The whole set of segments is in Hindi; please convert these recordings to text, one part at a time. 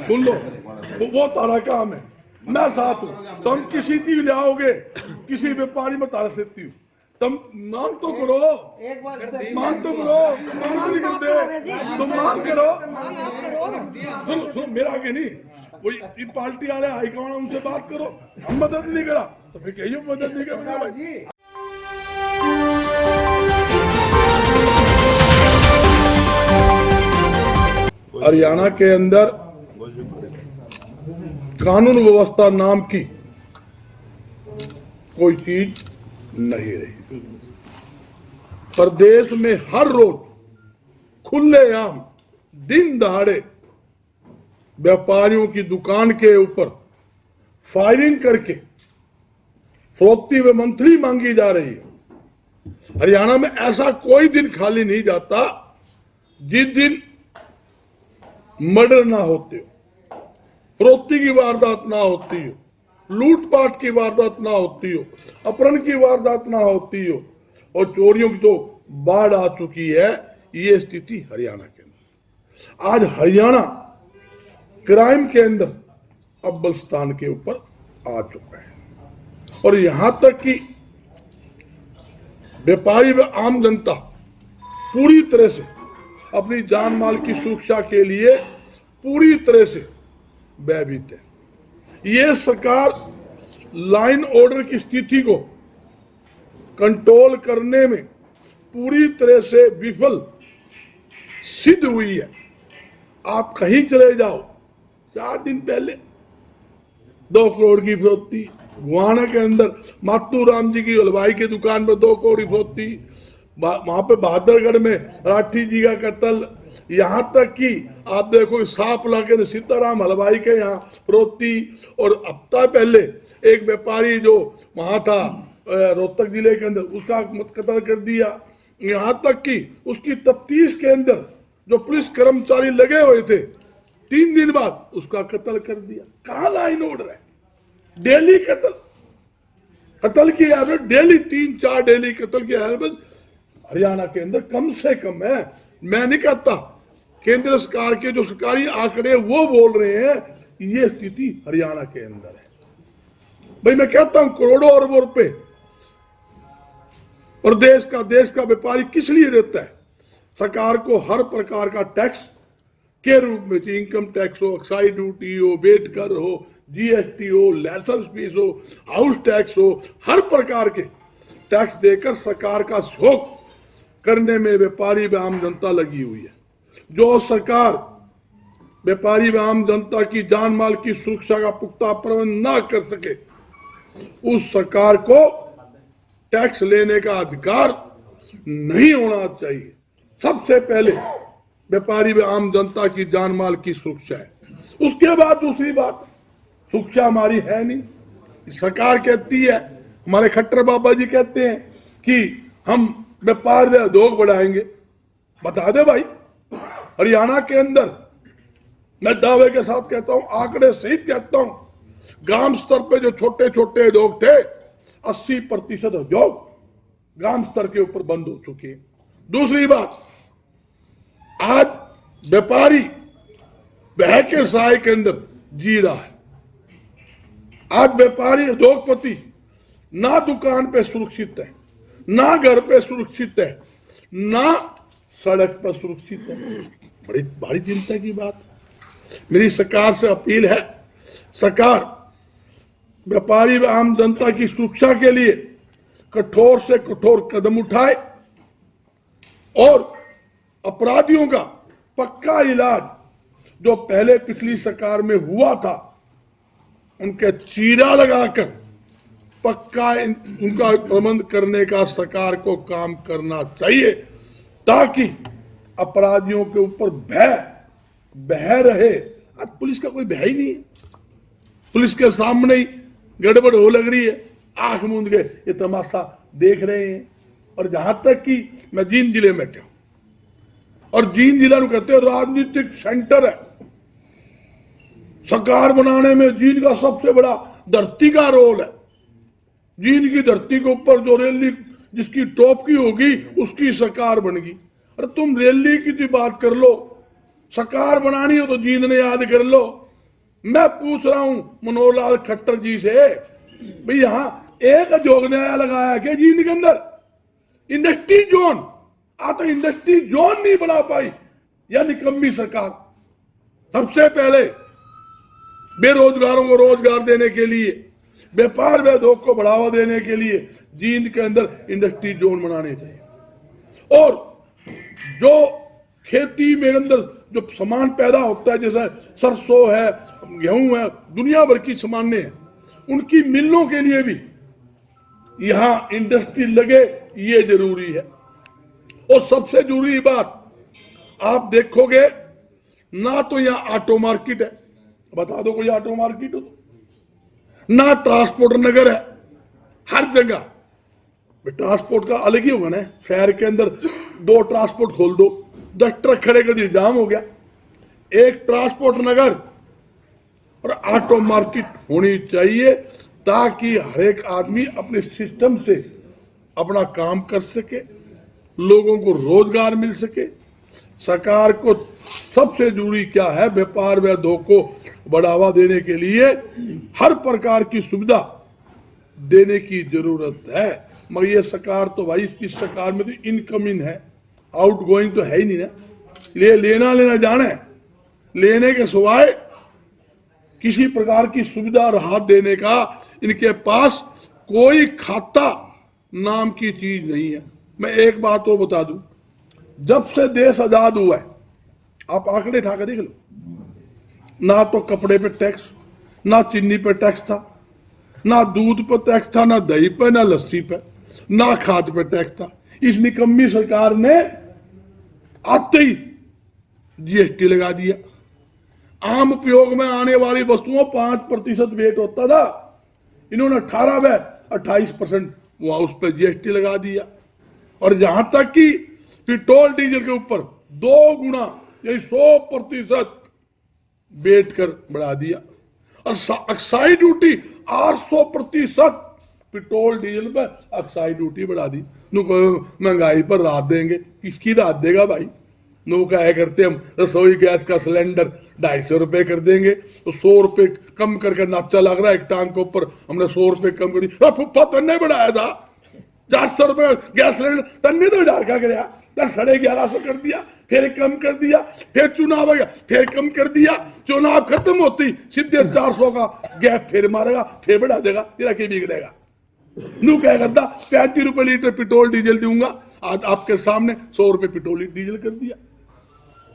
सुन लो, वो तारा काम है, मैं साथ हूँ। तुम किसी चीज ले आओगे, किसी व्यापारी में तारा सकती हूँ, तुम मांग तो करो, मांग तो करो, मांग तो नहीं करते, तुम मांग करो। सुनो सुनो, मेरा आगे नहीं, वही पार्टी वाले हाईकमान उनसे बात करो, हम मदद नहीं करा तो फिर कहिए मदद नहीं करेंगे भाई। हरियाणा के अंदर कानून व्यवस्था नाम की कोई चीज नहीं रही। प्रदेश में हर रोज खुलेआम दिन दहाड़े व्यापारियों की दुकान के ऊपर फायरिंग करके फरोख्ती व मंथली मांगी जा रही है। हरियाणा में ऐसा कोई दिन खाली नहीं जाता जिस दिन मर्डर ना होते हो, फरोख्ती की वारदात ना होती हो, लूटपाट की वारदात ना होती हो, अपहरण की वारदात ना होती हो, और चोरियों की तो बाढ़ आ चुकी है। ये स्थिति हरियाणा के अंदर, आज हरियाणा क्राइम के अंदर अव्वल स्थान के ऊपर आ चुका है। और यहां तक कि व्यापारी व आम जनता पूरी तरह से अपनी जान माल की सुरक्षा के लिए पूरी तरह से भयभीत है। ये सरकार लाइन ऑर्डर की स्थिति को कंट्रोल करने में पूरी तरह से विफल सिद्ध हुई है। आप कहीं चले जाओ, 4 दिन पहले 2 करोड़ की फरोख्ती, गुहाना के अंदर मातू राम जी की हलवाई की दुकान में 2 करोड़ की फरोख्ती, वहां पे बहादुरगढ़ में राठी जी का कत्ल, यहां तक कि आप देखो सांप लाके सीताराम हलवाई के यहाँ फरोख्ती। और हफ्ता पहले एक व्यापारी जो वहां था रोहतक जिले के अंदर, उसका कत्ल कर दिया। यहां तक कि उसकी तफ्तीश के अंदर जो पुलिस कर्मचारी लगे हुए थे, 3 दिन बाद उसका कत्ल कर दिया। कहां लाइन ऑर्डर है? डेली कत्ल की एवरेज डेली 3-4 डेली कत्ल की एवरेज हरियाणा के अंदर कम से कम है। मैं नहीं कहता, केंद्र सरकार के जो सरकारी आंकड़े वो बोल रहे हैं, ये स्थिति हरियाणा के अंदर है। भाई मैं कहता हूं करोड़ों अरबों रुपए और देश का व्यापारी किस लिए देता है? सरकार को हर प्रकार का टैक्स के रूप में, इनकम टैक्स हो, एक्साइज ड्यूटी हो, वेट कर हो, जीएसटी हो, लाइसेंस फीस हो, हाउस टैक्स हो, हर प्रकार के टैक्स देकर सरकार का शोक करने में व्यापारी व आम जनता लगी हुई है। जो सरकार व्यापारी व आम जनता की जान माल की सुरक्षा का पुख्ता प्रबंध न कर सके, उस सरकार को टैक्स लेने का अधिकार नहीं होना चाहिए। सबसे पहले व्यापारी व आम जनता की जान माल की सुरक्षा है, उसके बाद दूसरी बात। सुरक्षा हमारी है नहीं, सरकार कहती है, हमारे खट्टर बाबा जी कहते हैं कि हम व्यापार व उद्योग बढ़ाएंगे। बता दे भाई, हरियाणा के अंदर मैं दावे के साथ कहता हूं, आंकड़े सहित कहता हूं, ग्राम स्तर पे जो छोटे छोटे उद्योग थे, 80% उद्योग ग्राम स्तर के ऊपर बंद हो चुके हैं। दूसरी बात, आज व्यापारी बह के साय के अंदर जी रहा है। आज व्यापारी उद्योगपति ना दुकान पे सुरक्षित है, ना घर पे सुरक्षित है, ना सड़क पर सुरक्षित है। बड़ी भारी चिंता की बात। मेरी सरकार से अपील है, सरकार व्यापारी व आम जनता की सुरक्षा के लिए कठोर से कठोर कदम उठाए और अपराधियों का पक्का इलाज जो पहले पिछली सरकार में हुआ था, उनके चीरा लगाकर पक्का उनका प्रबंध करने का सरकार को काम करना चाहिए, ताकि अपराधियों के ऊपर भय रहे। आज पुलिस का कोई भय ही नहीं है, पुलिस के सामने ही गड़बड़ हो लग रही है, आंख मूंद के ये तमाशा देख रहे हैं। और जहां तक कि मैं जींद जिले में बैठा हूं, और जींद जिला कहते हैं राजनीतिक सेंटर है, सरकार बनाने में जींद का सबसे बड़ा धरती का रोल है। जींद की धरती के ऊपर जो रैली जिसकी टॉप की होगी, उसकी सरकार बनेगी। अरे तुम रैली की बात कर लो, सरकार बनानी हो तो जींद ने याद कर लो। मैं पूछ रहा हूं मनोहर लाल खट्टर जी से, भाई यहां एक जोग न्याय लगाया क्या जींद के अंदर? इंडस्ट्री जोन, आ तो इंडस्ट्री जोन नहीं बना पाई, या निकम्मी सरकार। सबसे पहले बेरोजगारों को रोजगार देने के लिए, व्यापार उद्योग को बढ़ावा देने के लिए जींद के अंदर इंडस्ट्री जोन बनाने चाहिए। और जो खेती में अंदर जो सामान पैदा होता है, जैसे सरसों है, गेहूं है, दुनिया भर की सामान्य है, उनकी मिलों के लिए भी यहां इंडस्ट्री लगे, ये जरूरी है। और सबसे जरूरी बात आप देखोगे ना, तो यहां ऑटो मार्केट है, बता दो कोई ऑटो मार्केट हो तो, ना ट्रांसपोर्ट नगर है हर जगह। ट्रांसपोर्ट का अलग ही होगा ना, शहर के अंदर 2 ट्रांसपोर्ट खोल दो, 10 ट्रक खड़े कर दिए, जाम हो गया। एक ट्रांसपोर्ट नगर और ऑटो मार्केट होनी चाहिए, ताकि हर एक आदमी अपने सिस्टम से अपना काम कर सके, लोगों को रोजगार मिल सके। सरकार को सबसे जरूरी क्या है, व्यापार व उद्योग को बढ़ावा देने के लिए हर प्रकार की सुविधा देने की जरूरत है। मगर ये सरकार तो भाई, इस सरकार में तो इनकमिंग है, आउट गोइंग तो है ही नहीं ना। लेना जाना है, लेने के सिवाय किसी प्रकार की सुविधा राहत देने का इनके पास कोई खाता नाम की चीज नहीं है। मैं एक बात तो बता दूं, जब से देश आजाद हुआ है, आप आंकड़े उठा कर देख लो, ना तो कपड़े पे टैक्स, ना चीनी पे टैक्स था, ना दूध पर टैक्स था, ना दही पे, ना लस्सी पे, ना खाद पे टैक्स था। इस निकम्मी सरकार ने आते ही जीएसटी लगा दिया। आम उपयोग में आने वाली वस्तुओं 5% वेट होता था, इन्होंने 18 व 28% वहां उस पर जीएसटी लगा दिया। और जहां तक कि पेट्रोल डीजल के ऊपर 2 गुना, यही 100% वेट कर बढ़ा दिया। और एक्साइज ड्यूटी 800% पेट्रोल डीजल पर एक्साइज ड्यूटी बढ़ा दी। महंगाई पर राहत देंगे, किसकी राहत देगा भाई? नो क्या करते हम, रसोई गैस का सिलेंडर 250 रुपए कर देंगे, तो 100 रुपए कम करके नाचा लग रहा है एक टांग के ऊपर, हमने 100 रुपए कम कर दिया। फुफ्फा तन्ने बढ़ाया था 400 रुपए गैस सिलेंडर, तन्ने तो डाल का गया, 1150 कर दिया, फिर कम कर दिया, फिर चुनाव आ गया, फिर कम कर दिया। चुनाव खत्म होती सीधे 400 का गैप फिर मारेगा, फिर बढ़ा देगा, तेरा क्या बिगड़ेगा? नू क्या करता, 35 रुपए लीटर पेट्रोल डीजल दूंगा, आज आपके सामने 100 रुपए पेट्रोल डीजल कर दिया।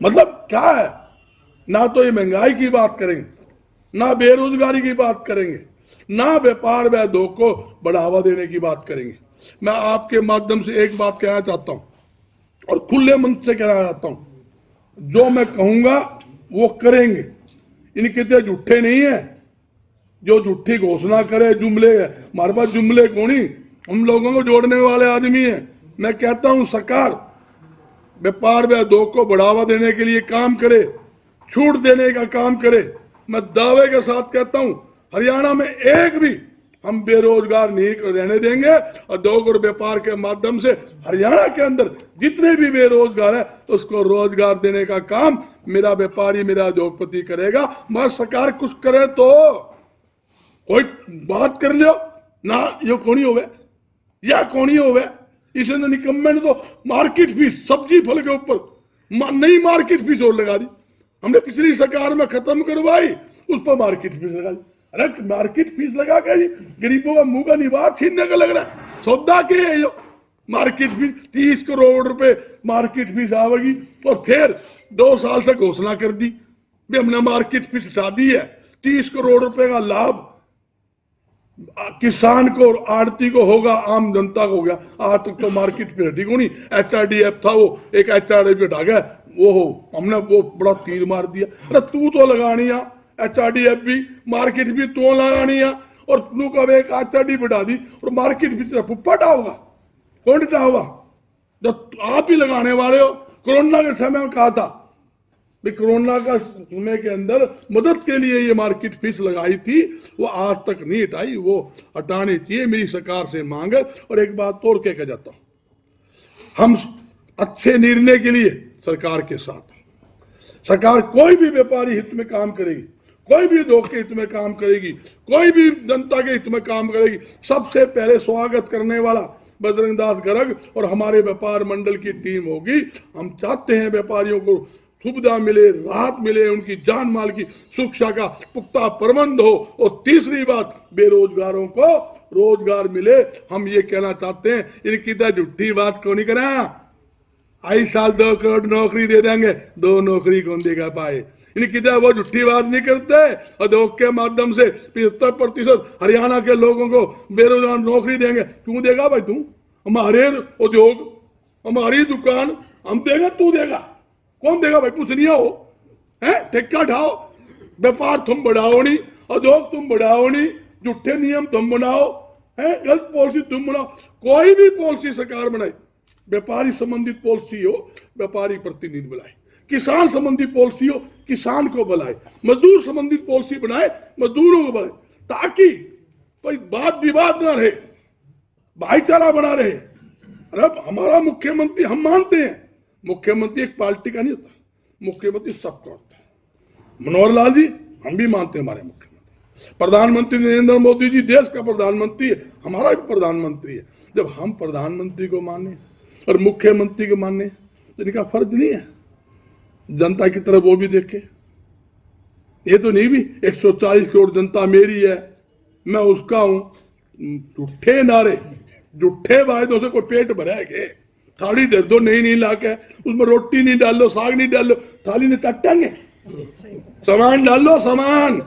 मतलब क्या है, ना तो ये महंगाई की बात करेंगे, ना बेरोजगारी की बात करेंगे, ना व्यापार व उद्योग को बढ़ावा देने की बात करेंगे। मैं आपके माध्यम से एक बात कहना चाहता हूं, और खुले मन से कहना चाहता हूं, जो मैं कहूंगा वो करेंगे। इनके तो झूठे नहीं है, जो झूठी घोषणा करे जुमले है, हमारे पास जुमले कौनी, हम लोगों को जोड़ने वाले आदमी है। मैं कहता हूं सरकार व्यापार व उद्योग को बढ़ावा देने के लिए काम करे, छूट देने का काम करे। मैं दावे के साथ कहता हूं हरियाणा में एक भी हम बेरोजगार नहीं रहने देंगे। उद्योग और व्यापार के माध्यम से हरियाणा के अंदर जितने भी बेरोजगार है उसको रोजगार देने का काम मेरा व्यापारी, मेरा उद्योगपति करेगा। मगर सरकार कुछ करे तो कोई बात कर लियो ना, ये कौन ही होवे या कौन ही होवे। इसने निकम्मे ने तो मार्केट फीस सब्जी फल के ऊपर नई मार्केट फीस और लगा दी। हमने पिछली सरकार में खत्म करवाई, उस पर मार्केट फीस लगा दी। अरे मार्केट फीस लगा के गरीबों का मुंह का निवास छीनने का लग रहा है। सौदा के है यो मार्केट फीस, 30 करोड़ रुपए मार्केट फीस आवेगी। और फिर 2 साल से घोषणा कर दी भी हमने मार्केट फीस हटा दी है। 30 करोड़ रुपए का लाभ किसान को और आड़ती को होगा, आम जनता को हो गया। आज तक तो मार्केट फीस हटी को नहीं, HRDF था वो, एक HRDF हटा गया, वो हो हमने वो बड़ा तीर मार दिया। अरे तू तो लगानी है HRDF भी, मार्केट भी तो लगानी है, और तू कब एक HRDF हटा दी और मार्केट भी फुप्पा होगा, कौन होगा? जब आप ही लगाने वाले हो। कोरोना के समय में कहा था, कोरोना का समय के अंदर मदद के लिए ये मार्केट फीस लगाई थी, वो आज तक नहीं हटाई, वो हटानी चाहिए, मेरी सरकार से मांग है। और एक बात और कह जाता हूं, हम अच्छे निर्णय के लिए सरकार के साथ, सरकार कोई भी व्यापारी हित में काम करेगी, कोई भी उद्योग के हित में काम करेगी, कोई भी जनता के हित में काम करेगी, सबसे पहले स्वागत करने वाला बजरंग दास गर्ग और हमारे व्यापार मंडल की टीम होगी। हम चाहते हैं व्यापारियों को सुविधा मिले, राहत मिले, उनकी जान माल की सुरक्षा का पुख्ता प्रबंध हो, और तीसरी बात, बेरोजगारों को रोजगार मिले। हम ये कहना चाहते हैं, इनकी तो झूठी बात क्यों नहीं करा, आई साल 2 करोड़ नौकरी दे देंगे, 2 नौकरी कौन देगा पाए, इनकी तो वो झूठी बात नहीं करते। उद्योग के माध्यम से 75% हरियाणा के लोगों को बेरोजगार नौकरी देंगे। क्यों देगा भाई तू, हमारे उद्योग, हमारी दुकान हम देगा, तू देगा, कौन देगा भाई, कुछ नहीं हो है, ठेका ढाओ, व्यापार तुम बढ़ाओ नहीं, उद्योग तुम बढ़ाओ नहीं, झूठे नियम तुम बनाओ, है गलत पॉलिसी तुम बनाओ। कोई भी पॉलिसी सरकार बनाए, व्यापारी संबंधित पॉलिसी हो, व्यापारी प्रतिनिधि बुलाए, किसान संबंधी पॉलिसी हो, किसान को बुलाए, मजदूर संबंधित पॉलिसी बनाए, मजदूरों को बुलाए, ताकि कोई बात विवाद ना रहे, भाईचारा बना रहे। अरे हमारा मुख्यमंत्री, हम मानते हैं मुख्यमंत्री एक पार्टी का नहीं होता, मुख्यमंत्री सबका होता है। मनोहर लाल जी हम भी मानते हैं हमारे मुख्यमंत्री, प्रधानमंत्री नरेंद्र मोदी जी देश का प्रधानमंत्री है, हमारा भी प्रधानमंत्री है। जब हम प्रधानमंत्री को माने और मुख्यमंत्री को माने तो इनका फर्ज नहीं है जनता की तरफ वो भी देखे। ये तो नहीं भी 140 करोड़ जनता मेरी है, मैं उसका हूं। झूठे नारे, झूठे वायदों से कोई पेट भरेगे। थाली दे दो, नहीं ला के उसमें रोटी नहीं डाल लो, साग नहीं डाल लो, थाली नहीं काटेंगे, सामान डाल लो, सामान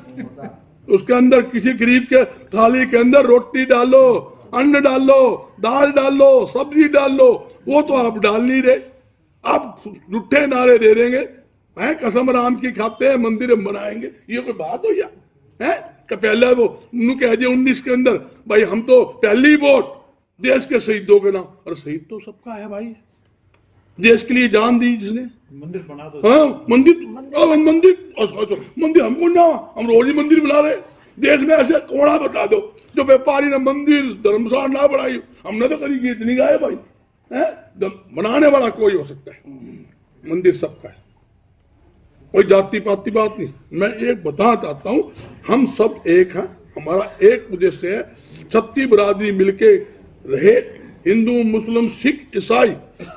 उसके अंदर, किसी गरीब के थाली के अंदर रोटी डालो, अन्न डाल लो, दाल डाल लो, सब्जी डाल लो, वो तो आप डाल नहीं रहे। आप झूठे नारे दे देंगे, हैं कसम राम की खाते हैं, मंदिर हम बनाएंगे, ये कोई बात हो या है? पहले वो कह दिया 19 के अंदर, भाई हम तो पहली वोट देश के शहीदों के नाम, और शहीद तो सबका है भाई, देश के लिए जान दी जिसने, मंदिर बना दो। हाँ मंदिर, मंदिर हमको ना, हम रोज ही मंदिर बना रहे। देश में ऐसे कोड़ा बता दो जो व्यापारी ने मंदिर धर्मशाला ना बनाई, हमने तो कभी गीत नहीं गाए भाई, है? बनाने वाला कोई हो सकता है, मंदिर सबका है, कोई जाति पाति बात नहीं। मैं एक बताना चाहता हूं, हम सब एक हैं, हमारा एक उद्देश्य है, छत्ती बरादरी मिलके रहे, हिंदू मुस्लिम सिख ईसाई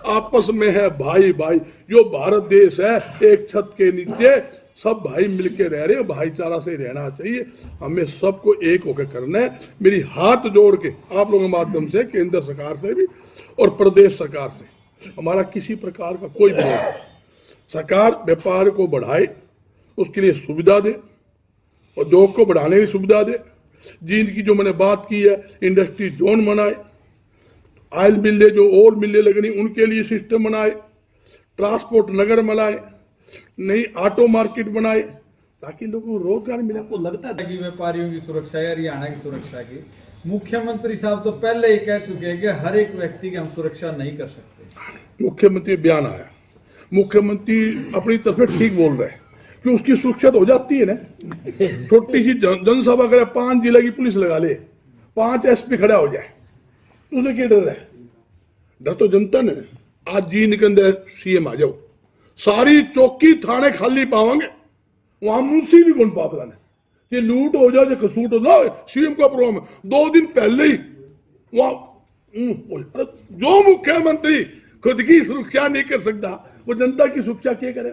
आपस में है भाई भाई। जो भारत देश है एक छत के नीचे सब भाई मिलके रह रहे हैं, भाईचारा से रहना चाहिए, हमें सबको एक होकर करना है। मेरी हाथ जोड़ के आप लोगों के माध्यम से केंद्र सरकार से भी और प्रदेश सरकार से हमारा किसी प्रकार का कोई विरोध नहीं। सरकार व्यापार को बढ़ाए, उसके लिए सुविधा दे, उद्योग को बढ़ाने की सुविधा दे, जिनकी जो मैंने बात की है इंडस्ट्री जोन बनाए, ऑयल मिले जो और मिले लगनी उनके लिए सिस्टम बनाए, ट्रांसपोर्ट नगर बनाए, नई ऑटो मार्केट बनाए, ताकि लोगों को रोजगार मिले। आपको लगता है कि व्यापारियों की सुरक्षा या हरियाणा की सुरक्षा की, मुख्यमंत्री साहब तो पहले ही कह चुके हैं कि हर एक व्यक्ति की हम सुरक्षा नहीं कर सकते। मुख्यमंत्री बयान आया, मुख्यमंत्री अपनी तरफ से ठीक बोल रहे हैं कि उसकी सुरक्षा तो हो जाती है ना। छोटी सी जनसभा करे, 5 जिले की पुलिस लगा ले, 5 एसपी खड़ा हो जाए, उसे क्या डर है? डर तो जनता ने। आज जींद के अंदर सीएम आ जाओ, सारी चौकी थाने खाली पाओगे, वहां मुंशी भी कौन पापला ने, ये लूट हो जाए, खसूट हो जाए, सीएम का प्रोग्राम है 2 दिन पहले ही वहां। जो मुख्यमंत्री खुद की सुरक्षा नहीं कर सकता, वो जनता की सुरक्षा क्या करे?